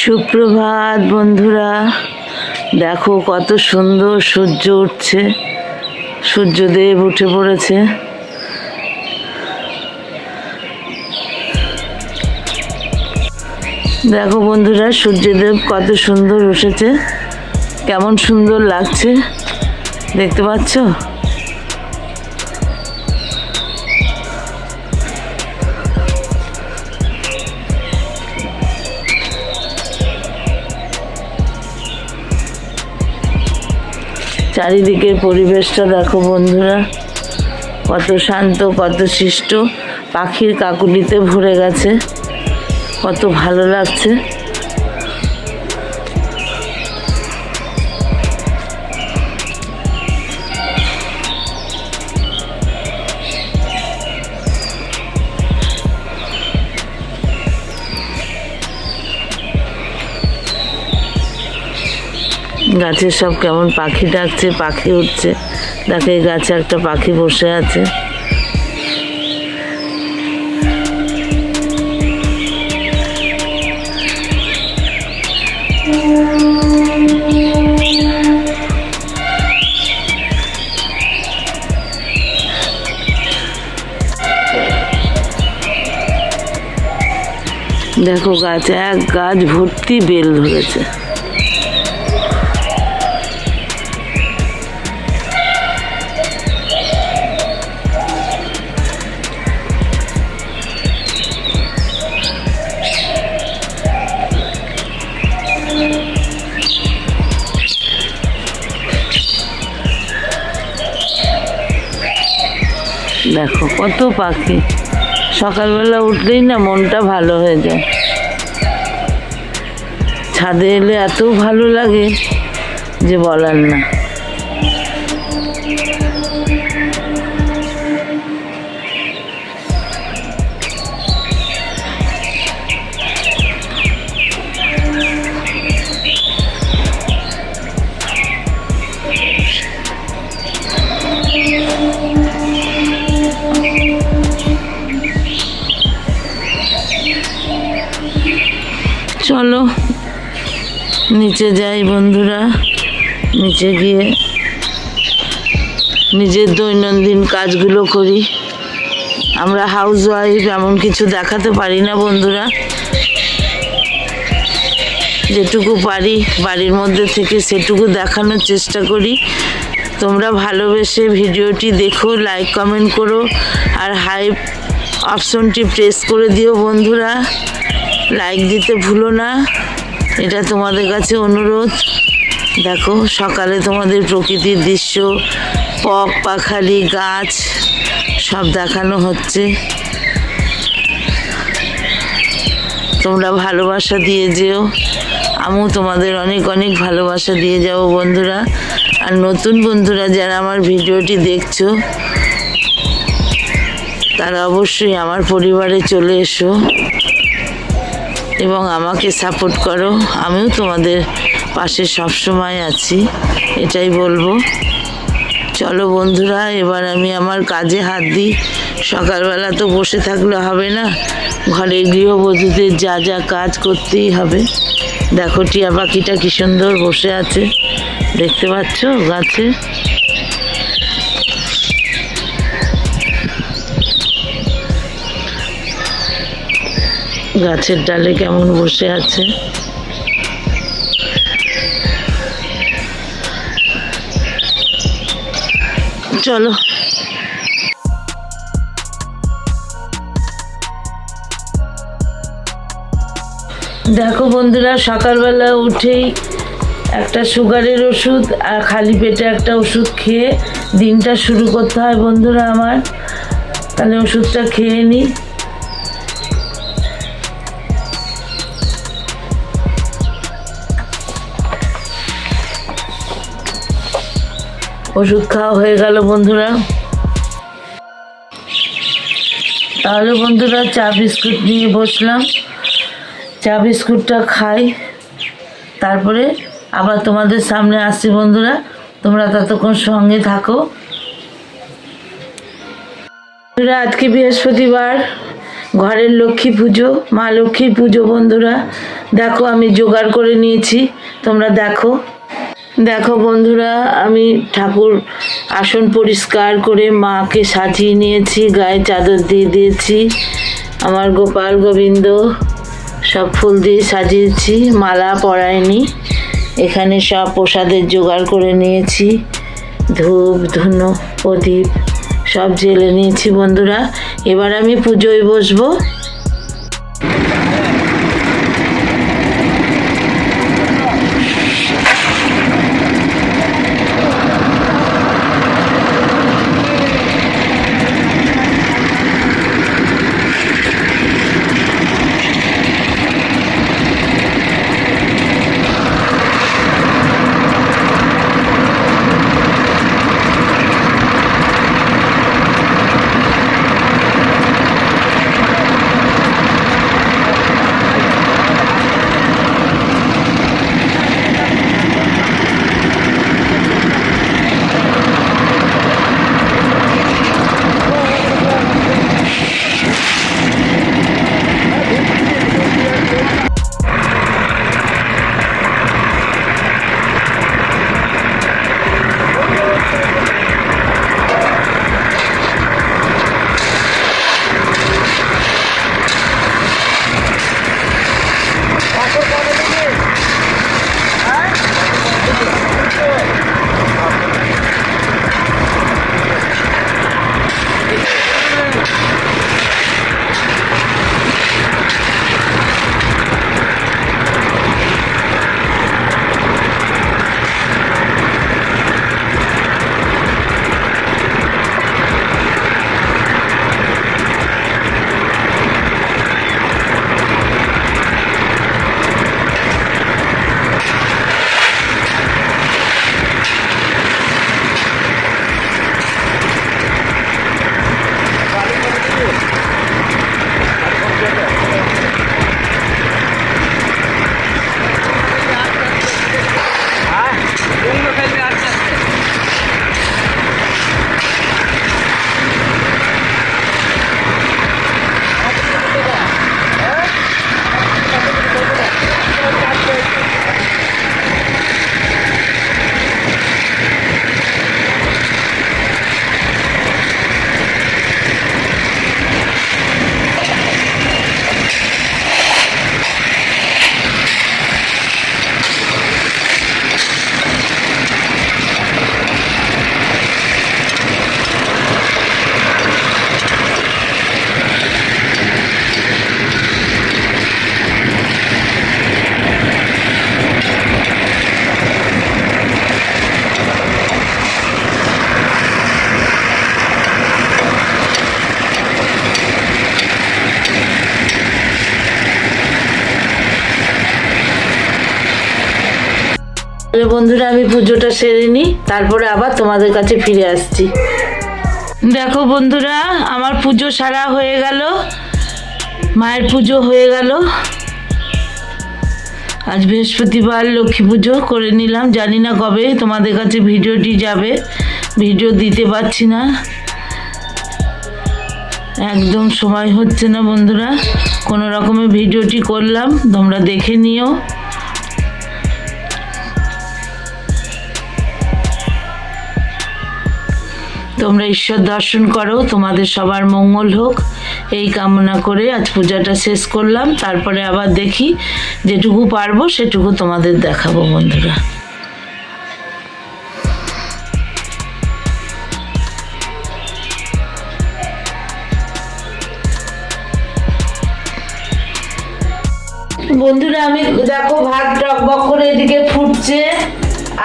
সুপ্রভাত বন্ধুরা, দেখো কত সুন্দর সূর্য উঠছে, সূর্যদেব উঠে পড়েছে। দেখো বন্ধুরা, সূর্যদেব কত সুন্দর উঠেছে, কেমন সুন্দর লাগছে দেখতে পাচ্ছ? চারিদিকের পরিবেশটা দেখো বন্ধুরা, কত শান্ত, কত শিষ্ট, পাখির কাকুলিতে ভরে গেছে, কত ভালো লাগছে। গাছে সব কেমন পাখি ডাকছে, পাখি উঠছে। দেখো এই গাছে একটা পাখি বসে আছে। দেখো গাছে এক গাছ ভর্তি বেল ধরেছে। দেখো কত পাখি, সকালবেলা উঠলেই না মনটা ভালো হয়ে যায়। ছাদে এলে এত ভালো লাগে যে বলার না। চলো নিচে যাই বন্ধুরা, নিচে গিয়ে নিজের দৈনন্দিন কাজগুলো করি। আমরা হাউস ওয়াইফ, এমন কিছু দেখাতে পারি না বন্ধুরা। যেটুকু পারি বাড়ির মধ্যে থেকে সেটুকু দেখানোর চেষ্টা করি। তোমরা ভালোবেসে ভিডিওটি দেখো, লাইক কমেন্ট করো, আর হাই অপশনটি প্রেস করে দিও বন্ধুরা। লাইক দিতে ভুলো না, এটা তোমাদের কাছে অনুরোধ। দেখো সকালে তোমাদের প্রকৃতির দৃশ্য, পাখালি, গাছ সব দেখানো হচ্ছে। তোমরা ভালোবাসা দিয়ে যেও, আমিও তোমাদের অনেক অনেক ভালোবাসা দিয়ে যাবো বন্ধুরা। আর নতুন বন্ধুরা যারা আমার ভিডিওটি দেখছো, তারা অবশ্যই আমার পরিবারে চলে এসো এবং আমাকে সাপোর্ট করো। আমিও তোমাদের পাশে সবসময় আছি, এটাই বলবো। চলো বন্ধুরা, এবার আমি আমার কাজে হাত দিই। সকালবেলা তো বসে থাকলে হবে না, ঘরে গৃহবধূদের যা যা কাজ করতেই হবে। দেখো টিয়া পাখিটা কি সুন্দর বসে আছে, দেখতে পাচ্ছ গাছে? গাছের ডালে কেমন বসে আছে। চলো দেখো বন্ধুরা, সকালবেলা উঠেই একটা সুগারের ওষুধ আর খালি পেটে একটা ওষুধ খেয়ে দিনটা শুরু করতে হয় বন্ধুরা আমার। তাহলে ওষুধটা খেয়ে নিই। ওষুধ খাওয়া হয়ে গেল বন্ধুরা। তাহলে বন্ধুরা চা বিস্কুট নিয়ে বসলাম, চা বিস্কুটটা খাই, তারপরে আবার তোমাদের সামনে আসছি বন্ধুরা। তোমরা ততক্ষণ সঙ্গে থাকো। আজকে বৃহস্পতিবার, ঘরের লক্ষ্মী পুজো, মা লক্ষ্মীর পুজো। বন্ধুরা দেখো আমি জোগাড় করে নিয়েছি, তোমরা দেখো। দেখো বন্ধুরা, আমি ঠাকুর আসন পরিষ্কার করে মাকে সাজিয়ে নিয়েছি, গায়ে চাদর দিয়ে দিয়েছি, আমার গোপাল গোবিন্দ সব ফুল দিয়ে সাজিয়েছি, মালা পরায়নি। এখানে সব প্রসাদের জোগাড় করে নিয়েছি, ধূপ ধুনো প্রদীপ সব জ্বেলে নিয়েছি। বন্ধুরা এবার আমি পুজোয় বসবো। বন্ধুরা আমি পুজোটা সেরে নিই, তারপরে আবার তোমাদের কাছে ফিরে আসছি। দেখো বন্ধুরা আমার পুজো সারা হয়ে গেল, মায়ের পুজো হয়ে গেল। আজ বৃহস্পতিবার লক্ষ্মী পুজো করে নিলাম। জানি না কবে তোমাদের কাছে ভিডিওটি যাবে, ভিডিও দিতে পারছি না, একদম সময় হচ্ছে না। বন্ধুরা কোনো রকমে ভিডিওটি করলাম, তোমরা দেখে নিও। তোমরা ঈশ্বর দর্শন করো, তোমাদের সবার মঙ্গল হোক এই কামনা করে আজ পূজাটা শেষ করলাম। তারপরে আবার দেখি, যেটুকু পারবো সেটুকু তোমাদের দেখাবো। বন্ধুরা বন্ধুরা আমি দেখো ভাত টকবক করে এদিকে ফুটছে,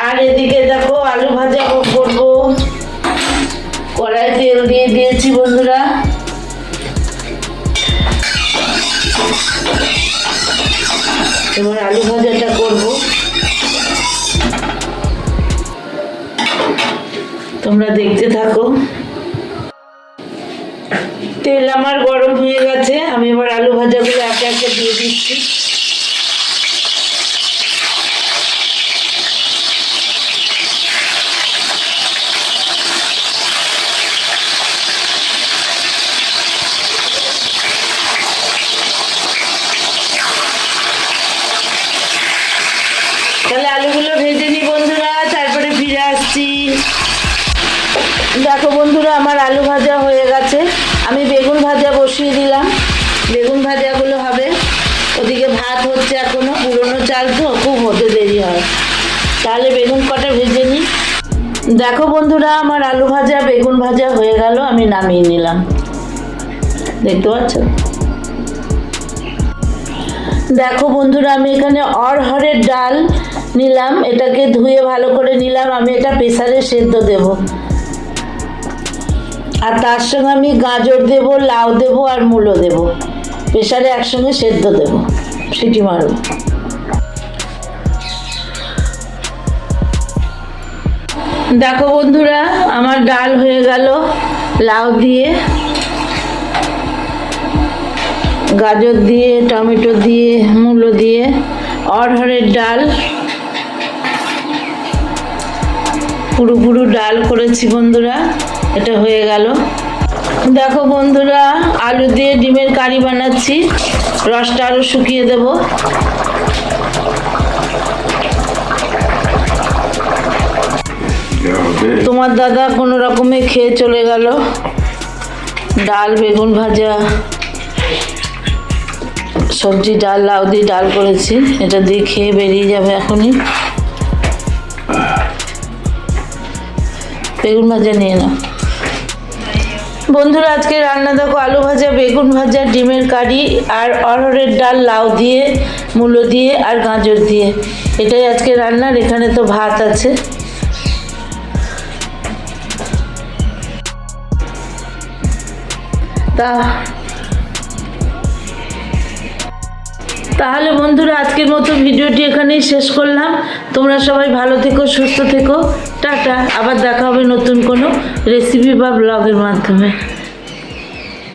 আর এদিকে দেখো আলু ভাজা করবো। কড়াই তেল দিয়ে দিয়েছি বন্ধুরা। এবার আলু ভাজাটা করব, তোমরা দেখতে থাকো। তেল আমার গরম হয়ে গেছে, আমি এবার আলু ভাজাগুলো একে একে দিয়ে দিচ্ছি। দেখো বন্ধুরা, আমার আলু ভাজা হয়ে গেছে। আমি বেগুন ভাজা বসিয়ে দিলাম, বেগুন ভাজাগুলো হবে। ওদিকে ভাত হচ্ছে এখনো, পুরনো চাল তো খুব হতে দেরি হয়। তাহলে বেগুন কটা ভেজে নিই। দেখো বন্ধুরা, আমার আলু ভাজা বেগুন ভাজা হয়ে গেল, আমি নামিয়ে নিলাম। দেখতে পাচ্ছ? দেখো বন্ধুরা, আমি এখানে অড়হরের ডাল নিলাম, এটাকে ধুয়ে ভালো করে নিলাম। আমি এটা প্রেসারে সেদ্ধ দেব, আর তার সঙ্গে আমি গাজর দেব, লাউ দেব আর মূলো দেব। প্রেসারে একসঙ্গে সেদ্ধ দেব, সিটি মারব। দেখো বন্ধুরা, আমার ডাল হয়ে গেল লাউ দিয়ে, গাজর দিয়ে, টমেটো দিয়ে, মূলো দিয়ে, অড়হরের ডাল। পুরো পুরো ডাল করেছি বন্ধুরা, এটা হয়ে গেল। দেখো বন্ধুরা, আলু দিয়ে ডিমের কারি বানাচ্ছি, রসটা আরও শুকিয়ে দেব। তোমার দাদা কোনো রকমে খেয়ে চলে গেল। ডাল, বেগুন ভাজা, সবজি, ডাল, লাউ দিয়ে ডাল করেছি, এটা দিয়ে খেয়ে বেরিয়ে যাবে এখনই। বেগুন ভাজা নিয়ে নাও বন্ধুরা। আজকে রান্না দেখো, আলু ভাজা, বেগুন ভাজা, ডিমের কারি আর অড়হরের ডাল, লাউ দিয়ে, মূলো দিয়ে আর গাজর দিয়ে, এটাই আজকে রান্নার। এখানে তো ভাত আছে। তাহলে বন্ধুরা, আজকের মতো ভিডিওটি এখানেই শেষ করলাম। তোমরা সবাই ভালো থেকো, সুস্থ থেকো, টাটা। আবার দেখা হবে নতুন কোনো রেসিপি বা ব্লগের মাধ্যমে।